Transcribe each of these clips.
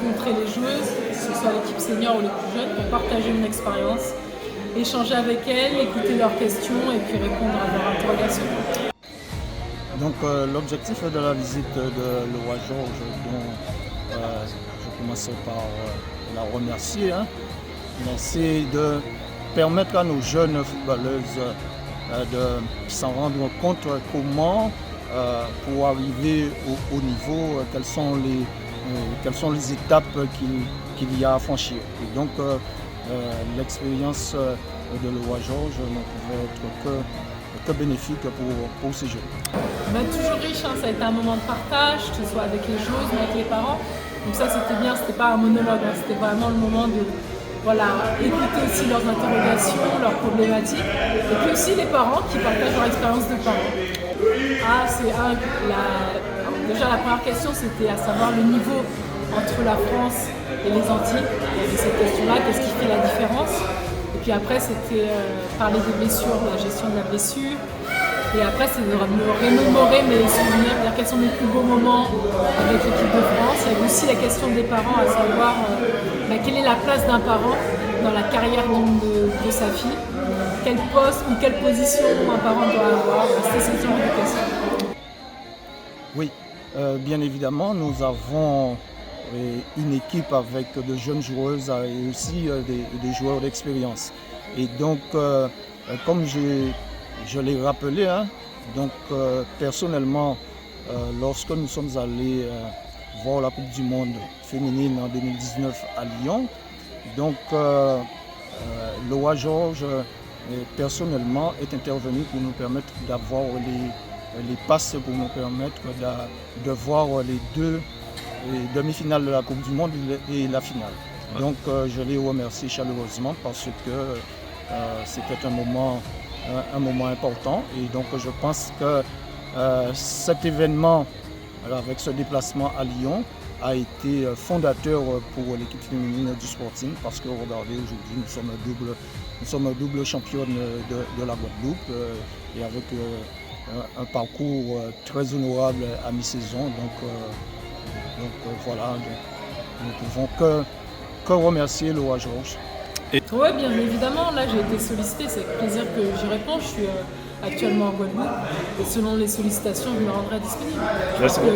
rencontrer les joueuses, que ce soit l'équipe senior ou les plus jeunes, pour partager une expérience, échanger avec elles, écouter leurs questions et puis répondre à leurs interrogations. Donc l'objectif de la visite de Laura Georges, dont je commençais par la remercier, c'est de permettre à nos jeunes footballeuses de s'en rendre compte comment, pour arriver au niveau, quelles sont les étapes qu'il y a à franchir. Et donc l'expérience de Laura Georges ne pouvait être que bénéfique pour ces jeunes. Toujours riche, ça a été un moment de partage, que ce soit avec les joueuses ou avec les parents. Donc ça c'était bien, c'était pas un monologue, c'était vraiment le moment de écouter aussi leurs interrogations, leurs problématiques, et puis aussi les parents qui partagent leur expérience de parents. Déjà la première question c'était à savoir le niveau entre la France et les Antilles. Il y avait cette question-là, qu'est-ce qui fait la différence? Et puis après c'était parler des blessures, de la gestion de la blessure. Et après, c'est de remémorer mes souvenirs, dire quels sont mes plus beaux moments avec l'équipe de France. Il y avait aussi la question des parents, à savoir quelle est la place d'un parent dans la carrière de sa fille, quel poste ou quelle position un parent doit avoir. C'était ce genre de questions. Oui, bien évidemment, nous avons une équipe avec de jeunes joueuses et aussi des joueurs d'expérience. Et donc, comme je l'ai rappelé, donc personnellement, lorsque nous sommes allés voir la Coupe du Monde féminine en 2019 à Lyon, donc Laura Georges personnellement est intervenue pour nous permettre d'avoir les passes, pour nous permettre de voir les demi-finales de la Coupe du Monde et la finale. Donc je l'ai remercié chaleureusement parce que c'était un moment important, et donc je pense que cet événement avec ce déplacement à Lyon a été fondateur pour l'équipe féminine du Sporting, parce que regardez, aujourd'hui nous sommes double championne de la Guadeloupe et avec un parcours très honorable à mi-saison. Donc voilà, nous ne pouvons que remercier Laura Georges. Oui, bien évidemment, là j'ai été sollicitée, c'est avec plaisir que j'y réponds. Je suis actuellement en Guadeloupe et selon les sollicitations, je me rendrai disponible. Je pense que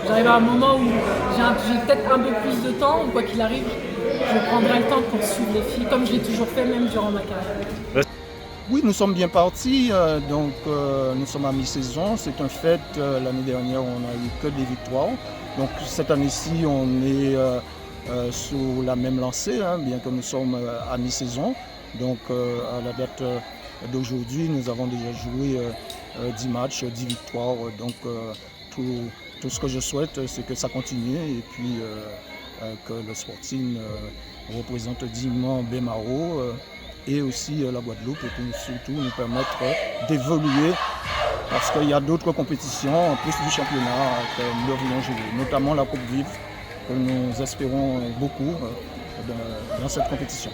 j'arrive à un moment où j'ai peut-être un peu plus de temps, ou quoi qu'il arrive, je prendrai le temps pour suivre les filles, comme je l'ai toujours fait, même durant ma carrière. Oui, nous sommes bien partis, donc nous sommes à mi-saison, c'est un fait. L'année dernière, on n'a eu que des victoires. Donc cette année-ci, on est sous la même lancée, bien que nous sommes à mi-saison. Donc à la date d'aujourd'hui, nous avons déjà joué 10 matchs, 10 victoires. Donc tout ce que je souhaite, c'est que ça continue, et puis que le Sporting représente dignement Baie-Mahault et aussi la Guadeloupe, et puis surtout nous permettre d'évoluer, parce qu'il y a d'autres compétitions en plus du championnat que nous devrions jouer, notamment la Coupe Vive, que nous espérons beaucoup dans cette compétition.